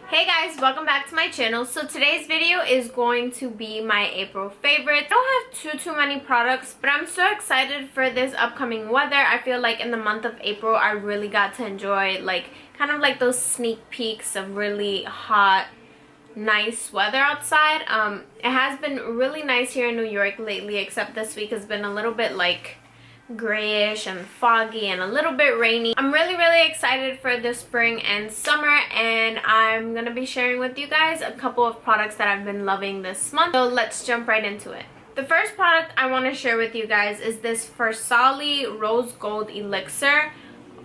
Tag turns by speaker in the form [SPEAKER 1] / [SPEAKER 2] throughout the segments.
[SPEAKER 1] Hey guys, welcome back to my channel. So today's video is going to be my April favorites. I don't have too many products, but I'm so excited for this upcoming weather. I feel like in the month of April I really got to enjoy kind of like those sneak peeks of really hot, nice weather outside. It has been really nice here in New York lately, except this week has been a little bit grayish and foggy and a little bit rainy. I'm really excited for the spring and summer, and I'm gonna be sharing with you guys a couple of products that I've been loving this month. So let's jump right into it. The first product I want to share with you guys is this Farsali Rose Gold Elixir.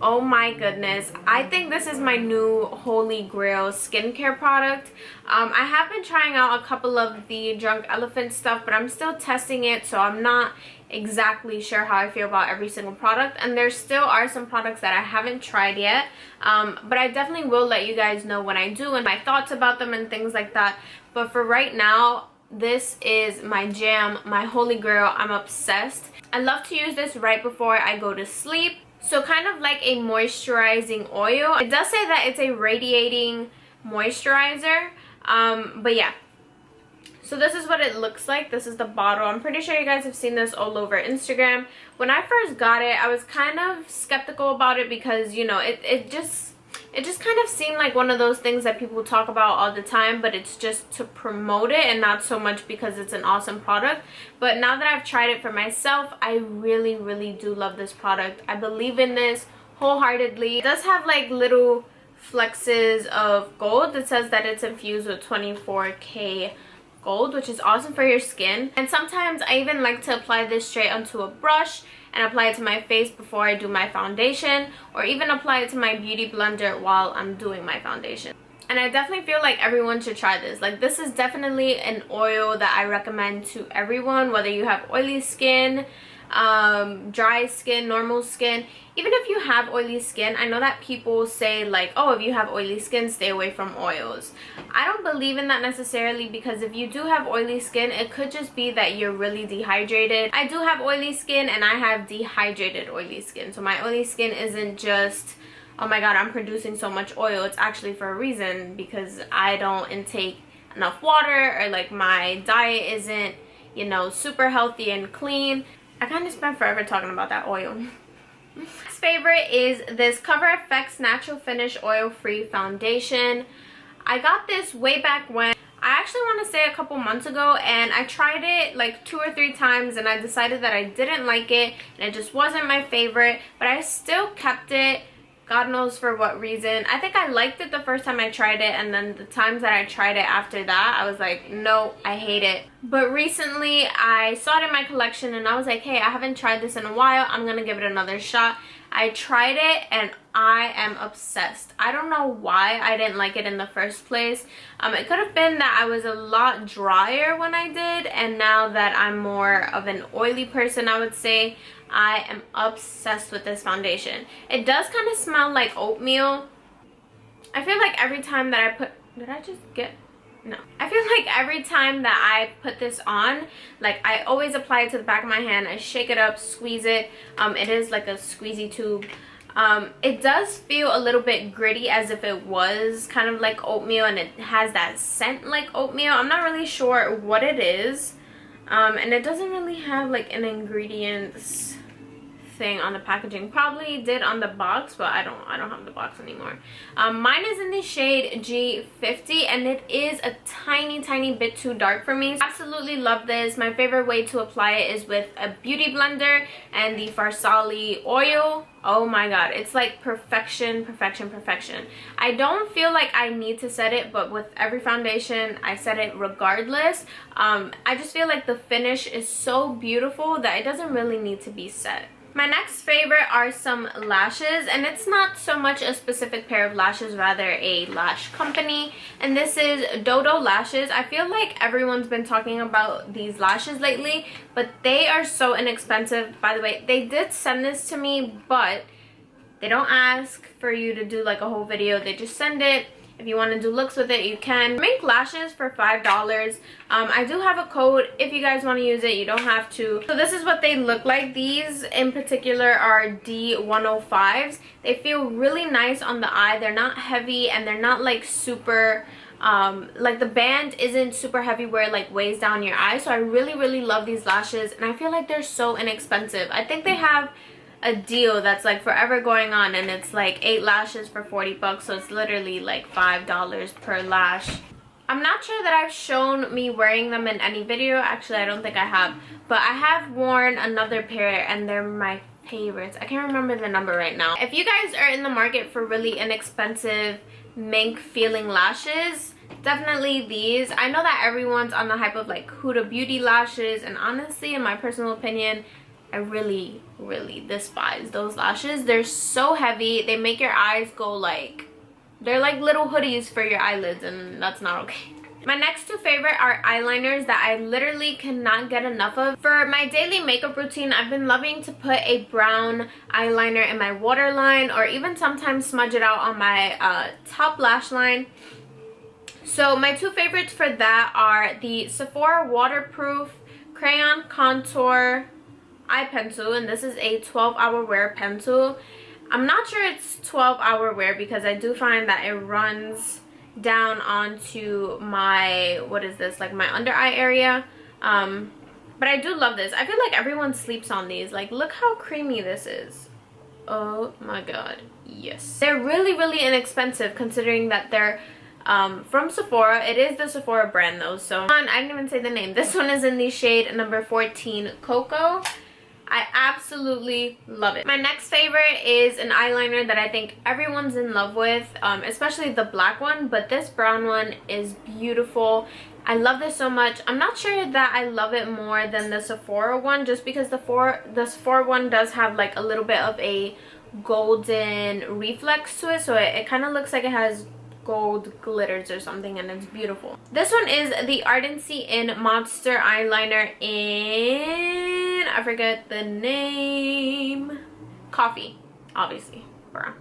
[SPEAKER 1] Oh my goodness, I think this is my new holy grail skincare product. I have been trying out a couple of the Drunk Elephant stuff, but I'm still testing it, so I'm not exactly sure how I feel about every single product, and there still are some products that I haven't tried yet, but I definitely will let you guys know when I do and my thoughts about them and things like that. But for right now, this is my jam, my holy grail. I'm obsessed. I love to use this right before I go to sleep. So kind of like a moisturizing oil. It does say that it's a radiating moisturizer, but yeah. So this is what it looks like. This is the bottle. I'm pretty sure you guys have seen this all over Instagram. When I first got it, I was kind of skeptical about it because, you know, it just kind of seemed like one of those things that people talk about all the time, but it's just to promote it and not so much because it's an awesome product. But now that I've tried it for myself, I really do love this product. I believe in this wholeheartedly. It does have like little flexes of gold. It says that it's infused with 24K gold, which is awesome for your skin. And sometimes I even like to apply this straight onto a brush and apply it to my face before I do my foundation, or even apply it to my beauty blender while I'm doing my foundation. And I definitely feel like everyone should try this. Like, this is definitely an oil that I recommend to everyone, whether you have oily skin, dry skin, normal skin. Even if you have oily skin, I know that people say like, oh, if you have oily skin, stay away from oils. I don't believe in that necessarily, because if you do have oily skin, it could just be that you're really dehydrated. I do have oily skin and I have dehydrated oily skin. So my oily skin isn't just, oh my god, I'm producing so much oil. It's actually for a reason, because I don't intake enough water, or like my diet isn't, you know, super healthy and clean. I kind of spent forever talking about that oil. Next favorite is this Cover FX Natural Finish Oil Free Foundation. I got this way back when. I actually want to say a couple months ago, and I tried it like 2 or 3 times and I decided that I didn't like it and it just wasn't my favorite, but I still kept it. God knows for what reason. I think I liked it the first time I tried it, and then the times that I tried it after that, I was like, no, I hate it. But recently I saw it in my collection and I was like, hey, I haven't tried this in a while. I'm gonna give it another shot. I tried it and I am obsessed. I don't know why I didn't like it in the first place. It could have been that I was a lot drier when I did, and now that I'm more of an oily person, I would say, I am obsessed with this foundation. It does kind of smell like oatmeal. I feel like every time that I put... Did I just get... No. I feel like every time that I put this on, like, I always apply it to the back of my hand. I shake it up, squeeze it. It is like a squeezy tube. It does feel a little bit gritty, as if it was kind of like oatmeal, and it has that scent like oatmeal. I'm not really sure what it is. And it doesn't really have like an ingredients thing on the packaging. Probably did on the box, but I don't have the box anymore. Mine is in the shade G50, and it is a tiny bit too dark for me. Absolutely love this. My favorite way to apply it is with a beauty blender and the Farsali oil. Oh my god, it's like perfection. I don't feel like I need to set it, but with every foundation I set it regardless. I just feel like the finish is so beautiful that it doesn't really need to be set. My next favorite are some lashes, and it's not so much a specific pair of lashes, rather a lash company, and this is Dodo Lashes. I feel like everyone's been talking about these lashes lately, but they are so inexpensive. By the way, they did send this to me, but they don't ask for you to do like a whole video. They just send it. If you want to do looks with it, you can. Make lashes for $5. I do have a code if you guys want to use it. You don't have to. So this is what they look like. These in particular are D105s. They feel really nice on the eye. They're not heavy and they're not like super like the band isn't super heavy where it like weighs down your eye. So I really love these lashes, and I feel like they're so inexpensive. I think they have a deal that's like forever going on, and it's like 8 lashes for 40 bucks, so it's literally like $5 per lash. I'm not sure that I've shown me wearing them in any video. Actually, I don't think I have, but I have worn another pair and they're my favorites. I can't remember the number right now. If you guys are in the market for really inexpensive mink feeling lashes, definitely these. I know that everyone's on the hype of like Huda Beauty lashes, and honestly, in my personal opinion, I really despise those lashes. They're so heavy. They make your eyes go like, they're like little hoodies for your eyelids, and that's not okay. My next two favorite are eyeliners that I literally cannot get enough of. For my daily makeup routine, I've been loving to put a brown eyeliner in my waterline, or even sometimes smudge it out on my top lash line. So my two favorites for that are the Sephora Waterproof Crayon Contour Eye Pencil, and this is a 12-hour wear pencil. I'm not sure it's 12-hour wear because I do find that it runs down onto my, what is this, like my under eye area. But I do love this. I feel like everyone sleeps on these. Like, look how creamy this is. Oh my god, yes. They're really inexpensive considering that they're from Sephora. It is the Sephora brand though, so I didn't even say the name. This one is in the shade number 14 Cocoa. I absolutely love it. My next favorite is an eyeliner that I think everyone's in love with, especially the black one, but this brown one is beautiful. I love this so much. I'm not sure that I love it more than the Sephora one, just because the Sephora one does have like a little bit of a golden reflex to it, so it kind of looks like it has gold glitters or something, and it's beautiful. This one is the Ardency in Monster Eyeliner in, I forget the name, coffee, obviously brown.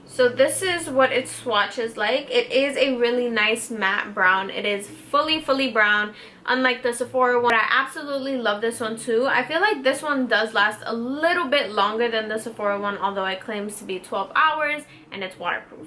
[SPEAKER 1] So this is what its swatch is like. It is a really nice matte brown. It is fully brown, unlike the Sephora one. I absolutely love this one too. I feel like this one does last a little bit longer than the Sephora one, although it claims to be 12 hours and it's waterproof.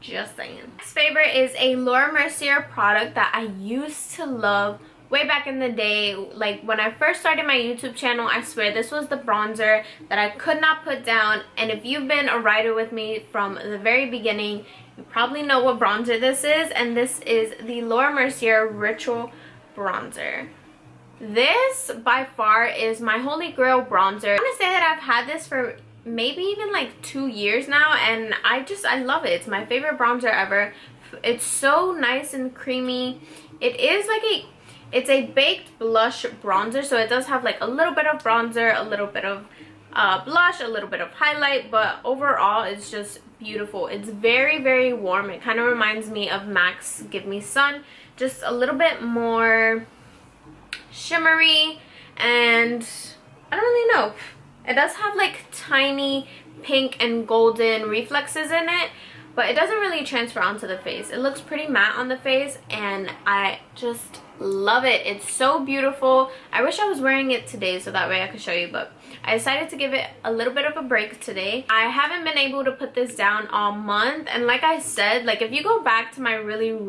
[SPEAKER 1] Just saying. Next favorite is a Laura Mercier product that I used to love way back in the day. Like when I first started my YouTube channel, I swear this was the bronzer that I could not put down. And if you've been a rider with me from the very beginning, you probably know what bronzer this is. And this is the Laura Mercier Ritual Bronzer. This by far is my holy grail bronzer. I want to say that I've had this for maybe even like 2 years now, and I love it. It's my favorite bronzer ever. It's so nice and creamy. It is like it's a baked blush bronzer, so it does have like a little bit of bronzer, a little bit of blush, a little bit of highlight, but overall it's just beautiful. It's very warm. It kind of reminds me of MAC's Give Me Sun, just a little bit more shimmery, and I don't really know. It does have like tiny pink and golden reflexes in it, but it doesn't really transfer onto the face. It looks pretty matte on the face, and I just love it. It's so beautiful. I wish I was wearing it today so that way I could show you, but I decided to give it a little bit of a break today. I haven't been able to put this down all month, and like I said, like if you go back to my really old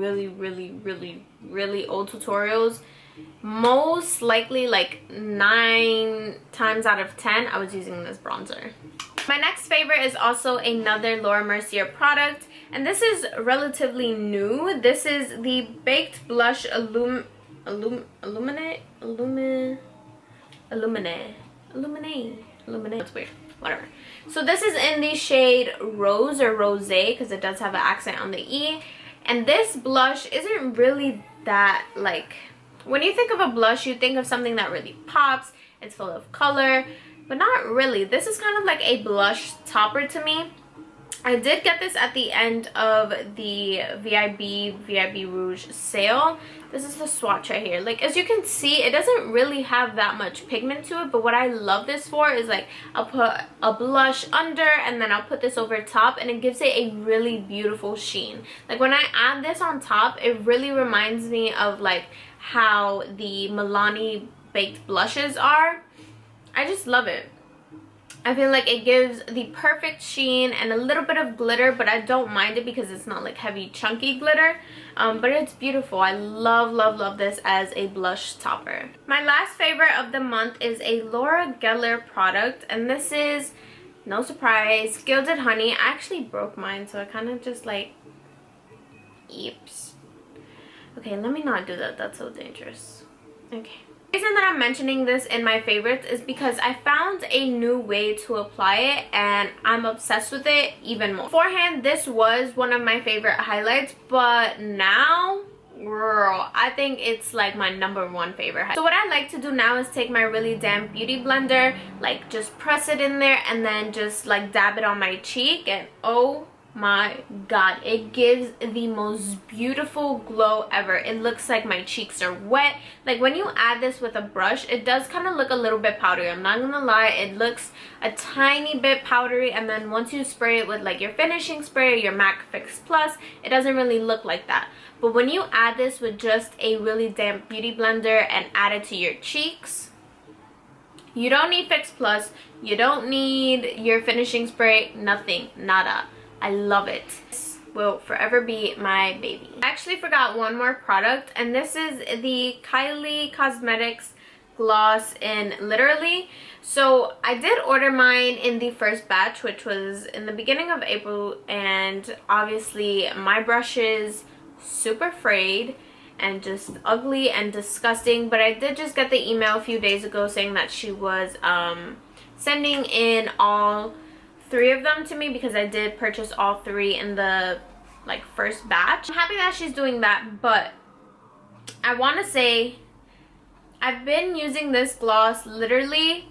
[SPEAKER 1] tutorials, most likely like 9 times out of 10 I was using this bronzer. My next favorite is also another Laura Mercier product, and this is relatively new. This is the Baked Blush Illuminate. It's weird. Whatever. So this is in the shade Rose or Rosé, because it does have an accent on the E. And this blush isn't really that, like, when you think of a blush, you think of something that really pops. It's full of color, but not really. This is kind of like a blush topper to me. I did get this at the end of the VIB Rouge sale. This is the swatch right here. Like, as you can see, it doesn't really have that much pigment to it, but what I love this for is, like, I'll put a blush under and then I'll put this over top, and it gives it a really beautiful sheen. Like, when I add this on top, it really reminds me of, like, how the Milani baked blushes are. I just love it. I feel like it gives the perfect sheen and a little bit of glitter, but I don't mind it because it's not like heavy chunky glitter. But it's beautiful. I love this as a blush topper. My last favorite of the month is a Laura Geller product, and this is, no surprise, Gilded Honey. I actually broke mine, so I kind of just like, eeps. Okay, let me not do that. That's so dangerous. Okay. The reason that I'm mentioning this in my favorites is because I found a new way to apply it and I'm obsessed with it even more. Beforehand, this was one of my favorite highlights, but now, girl, I think it's like my #1 favorite highlight. So what I like to do now is take my really damp beauty blender, like just press it in there and then just like dab it on my cheek, and oh my god, it gives the most beautiful glow ever. It looks like my cheeks are wet. Like, when you add this with a brush, it does kind of look a little bit powdery. I'm not gonna lie, it looks a tiny bit powdery, and then once you spray it with like your finishing spray, your MAC Fix Plus, it doesn't really look like that. But when you add this with just a really damp beauty blender and add it to your cheeks, you don't need Fix Plus, you don't need your finishing spray, nothing, nada. I love it. This will forever be my baby. I actually forgot one more product, and this is the Kylie Cosmetics gloss in Literally. So I did order mine in the first batch, which was in the beginning of April, and obviously my brush is super frayed and just ugly and disgusting, but I did just get the email a few days ago saying that she was sending in all 3 of them to me, because I did purchase all 3 in the like first batch. I'm happy that she's doing that, but I want to say I've been using this gloss literally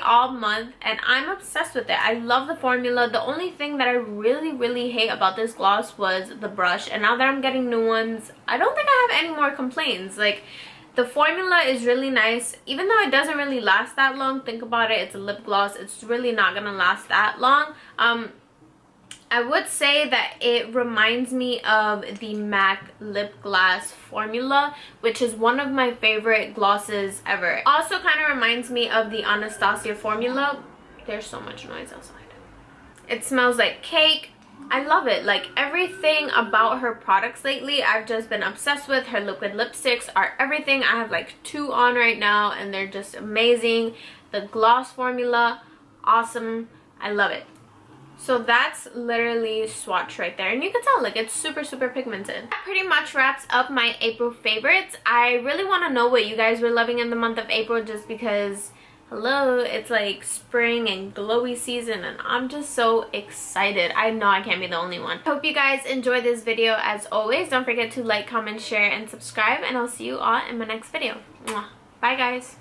[SPEAKER 1] all month, and I'm obsessed with it. I love the formula. The only thing that I really hate about this gloss was the brush, and now that I'm getting new ones, I don't think I have any more complaints. Like, the formula is really nice, even though it doesn't really last that long. Think about it, it's a lip gloss, it's really not gonna last that long. I would say that it reminds me of the MAC Lip Glass formula, which is one of my favorite glosses ever. Also kind of reminds me of the Anastasia formula. There's so much noise outside. It smells like cake. I love it. Like, everything about her products lately I've just been obsessed with. Her liquid lipsticks are everything. I have like 2 on right now and they're just amazing. The gloss formula, awesome. I love it. So that's literally swatch right there, and you can tell like it's super pigmented. That pretty much wraps up my April favorites. I really want to know what you guys were loving in the month of April, just because hello, it's like spring and glowy season and I'm just so excited. I know I can't be the only one. Hope you guys enjoyed this video. As always, don't forget to like, comment, share, and subscribe, and I'll see you all in my next video. Mwah. Bye guys.